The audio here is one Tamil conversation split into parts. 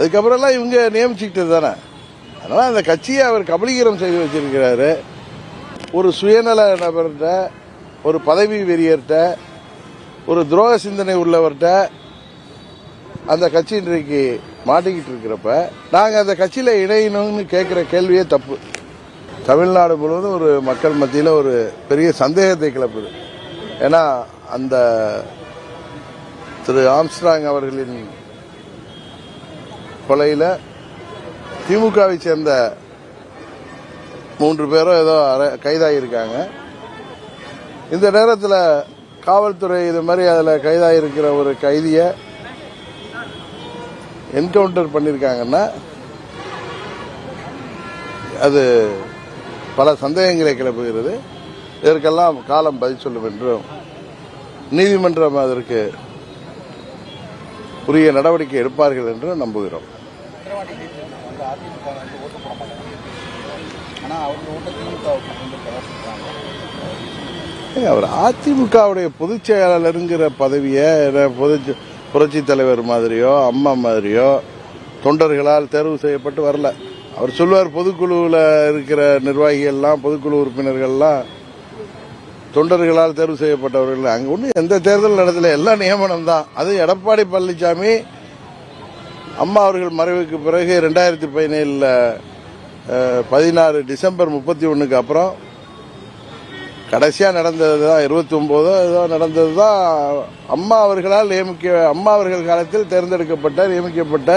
அதுக்கப்புறம்லாம் இவங்க நியமிச்சுக்கிட்டது தானே. அதனால் அந்த கட்சியை அவர் கபலீகரம் செய்து வச்சிருக்கிறாரு. ஒரு சுயநல நபர்கிட்ட, ஒரு பதவி வெறியர்கிட்ட, ஒரு துரோக சிந்தனை உள்ளவர்கிட்ட அந்த கட்சி இன்றைக்கு மாட்டிக்கிட்டு இருக்கிறப்ப நாங்கள் அந்த கட்சியில் இணையணும்னு கேட்குற கேள்வியே தப்பு. தமிழ்நாடு முழுவதும் ஒரு மக்கள் மத்தியில் ஒரு பெரிய சந்தேகத்தை கிளப்புது. ஏன்னா அந்த திரு ஆம்ஸ்ட்ராங் அவர்களின் கொலையில் திமுகவை சேர்ந்த 3 பேரும் ஏதோ கைதாகியிருக்காங்க. இந்த நேரத்தில் காவல்துறை இது மாதிரி அதில் கைதாகிருக்கிற ஒரு கைதியை என்கவுண்டர் பண்ணியிருக்காங்கன்னா அது பல சந்தேகங்களை கிளப்புகிறது. இதற்கெல்லாம் காலம் பதில் சொல்லும் என்றும் நீதிமன்றம் அதற்கு உரிய நடவடிக்கை எடுப்பார்கள் என்று நம்புகிறோம். அவர் அதிமுகவுடைய பொதுச் செயலாளருங்கிற பதவியை புரட்சி தலைவர் மாதிரியோ அம்மா மாதிரியோ தொண்டர்களால் தேர்வு செய்யப்பட்டு வரல. அவர் சொல்வார், பொதுக்குழுவில் இருக்கிற நிர்வாகிகள்லாம், பொதுக்குழு உறுப்பினர்கள்லாம் தொண்டர்களால் தேர்வு செய்யப்பட்டவர்கள். அங்கே ஒன்றும் எந்த தேர்தல் நடத்தல, எல்லாம் நியமனம் தான். அது எடப்பாடி பழனிசாமி அம்மா அவர்கள் மறைவுக்கு பிறகு 2017 16 டிசம்பர் 31க்கு அப்புறம் கடைசியாக நடந்தது தான் 29 ஏதோ நடந்தது தான் அம்மா அவர்களால் அம்மா அவர்கள் காலத்தில் தேர்ந்தெடுக்கப்பட்ட நியமிக்கப்பட்ட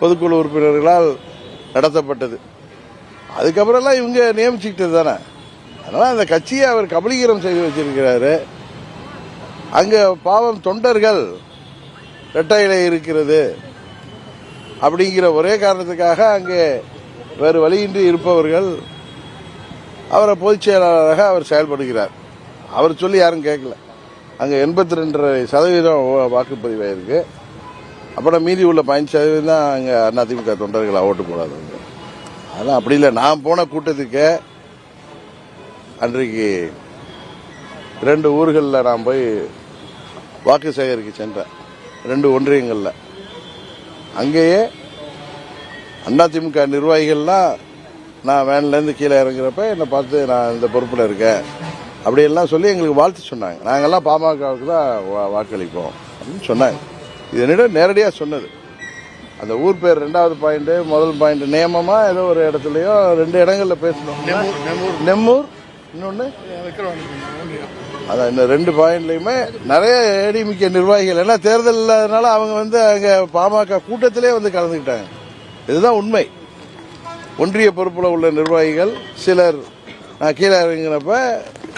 பொதுக்குழு உறுப்பினர்களால் நடத்தப்பட்டது. அதுக்கப்புறம்லாம் இவங்க நியமிச்சுக்கிட்டது தானே. அதனால் அந்த கட்சியை அவர் கபலீகரம் செய்து வச்சிருக்கிறாரு. அங்கே பாவம் தொண்டர்கள் இரட்டை இலை இருக்கிறது அப்படிங்கிற ஒரே காரணத்துக்காக அங்கே வேறு வழியின்றி இருப்பவர்கள் அவரை பொதுச் செயலாளராக அவர் செயல்படுகிறார். அவர் சொல்லி யாரும் கேட்கல. அங்கே 82% வாக்குப்பதிவாயிருக்கு. அப்புறம் மீதி உள்ள 15% தான் அங்கே அதிமுக தொண்டர்களை ஓட்டு போடாதவங்க. அதெல்லாம் அப்படி இல்லை. நான் போன கூட்டத்துக்கு அன்றைக்கு 2 ஊர்களில் நான் போய் வாக்கு சேகரிக்க சென்றேன். 2 ஒன்றியங்களில். அங்கேயே அதிமுக நிர்வாகிகள்லாம் நான் வேன்லேருந்து கீழே இறங்குறப்ப என்னை பார்த்து நான் இந்த பொறுப்பில் இருக்கேன் அப்படியெல்லாம் சொல்லி எங்களுக்கு வாழ்த்து சொன்னாங்க. நாங்கள்லாம் பாமகவுக்கு தான் வாக்களிப்போம் அப்படின்னு சொன்னாங்க. இது என்னிடம் நேரடியாக சொன்னது. அந்த ஊர் பேர் 2வது பாயிண்ட், முதல் பாயிண்ட் நியமமாக ஏதோ ஒரு இடத்துலையோ 2 இடங்களில் பேசணும். நெம்மூர், இன்னொன்று அதான். இந்த 2 பாயிண்ட்லையுமே நிறைய ஏடிஎம்கே நிர்வாகிகள், ஏன்னா தேர்தல் இல்லாதனால அவங்க அங்கே பாமக கூட்டத்திலே கலந்துக்கிட்டாங்க. இதுதான் உண்மை. ஒன்றிய பொறுப்பில் உள்ள நிர்வாகிகள் சிலர் நான் கீழே இறங்கினப்ப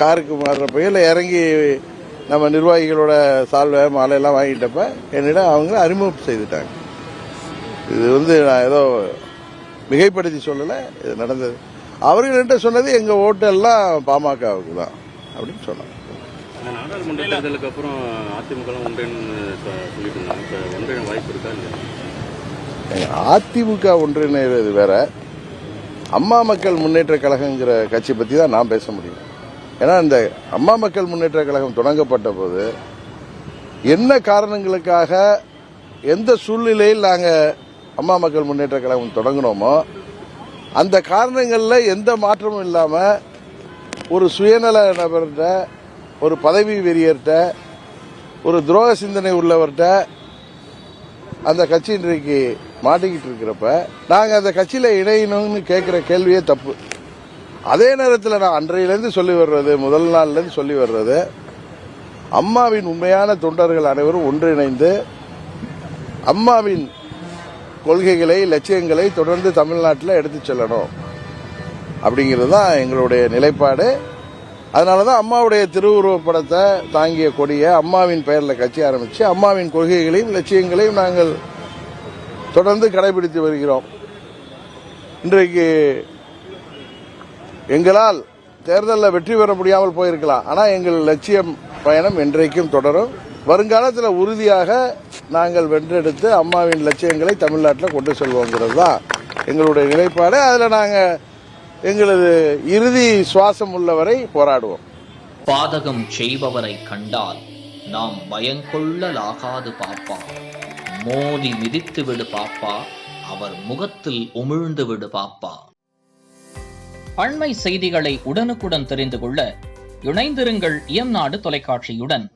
காருக்கு மாறுறப்ப இல்லை இறங்கி நம்ம நிர்வாகிகளோட சால்வை மாலையெல்லாம் வாங்கிட்டப்ப என்னிடம் அவங்க அறிமுகம் செய்துட்டாங்க. இது நான் ஏதோ மிகைப்படுத்தி சொல்லலை, இது நடந்தது. அவர்கள்ட்ட சொன்னது எங்கள் ஓட்டெல்லாம் பாமகவுக்கு தான் அப்படின்னு சொன்னாங்க. நாடாளுமன்ற தேர்தலுக்கு அப்புறம் அதிமுக ஒன்றிணைய வாய்ப்பு இருக்கா? அதிமுக ஒன்றிணைறது வேற, அம்மா மக்கள் முன்னேற்ற கழகங்கிற கட்சி பற்றி தான் நான் பேச முடியும். ஏன்னா இந்த அம்மா மக்கள் முன்னேற்ற கழகம் தொடங்கப்பட்ட போது என்ன காரணங்களுக்காக எந்த சூழ்நிலையில் நாங்கள் அம்மா மக்கள் முன்னேற்ற கழகம் தொடங்கினோமோ அந்த காரணங்களில் எந்த மாற்றமும் இல்லாமல் ஒரு சுயநல நபர்கிட்ட, ஒரு பதவி வெறியர்கிட்ட, ஒரு துரோக சிந்தனை உள்ளவர்கிட்ட அந்த கட்சி இன்றைக்கு மாட்டிக்கிட்டு இருக்கிறப்ப நாங்கள் அந்த கட்சியில் இணையணும்னு கேட்குற கேள்வியே தப்பு. அதே நேரத்தில் நான் அன்றையிலேருந்து சொல்லி வர்றது, முதல் நாள்லேருந்து சொல்லி வர்றது, அம்மாவின் உண்மையான தொண்டர்கள் அனைவரும் ஒன்றிணைந்து அம்மாவின் கொள்கைகளை, லட்சியங்களை தொடர்ந்து தமிழ்நாட்டில் எடுத்து செல்லணும் அப்படிங்கிறது தான் எங்களுடைய நிலைப்பாடு. அதனால தான் அம்மாவுடைய திருவுருவப்படத்தை தாங்கிய கொடியை அம்மாவின் பெயரில் கட்சி ஆரம்பித்து அம்மாவின் கொள்கைகளையும் லட்சியங்களையும் நாங்கள் தொடர்ந்து கடைபிடித்து வருகிறோம். இன்றைக்கு எங்களால் தேர்தலில் வெற்றி பெற முடியாமல் போயிருக்கலாம், ஆனால் எங்கள் லட்சியம் பயணம் என்றைக்கும் தொடரும். வருங்காலத்தில் உறுதியாக நாங்கள் வென்றெடுத்து அம்மாவின் லட்சியங்களை தமிழ்நாட்டில் கொண்டு செல்வோங்கிறது தான் எங்களுடைய நிலைப்பாடு. அதில் நாங்கள் எங்களது இறுதி சுவாசம் உள்ளவரை போராடுவோம். பாதகம் செய்பவரை கண்டால் நாம் பயங்கொள்ளலாகாது பாப்பா, மோதி மிதித்து விடு பாப்பா, அவர் முகத்தில் உமிழ்ந்து விடு பாப்பா. அண்மை செய்திகளை உடனுக்குடன் தெரிந்து கொள்ள இணைந்திருங்கள் இயம்நாடு தொலைக்காட்சியுடன்.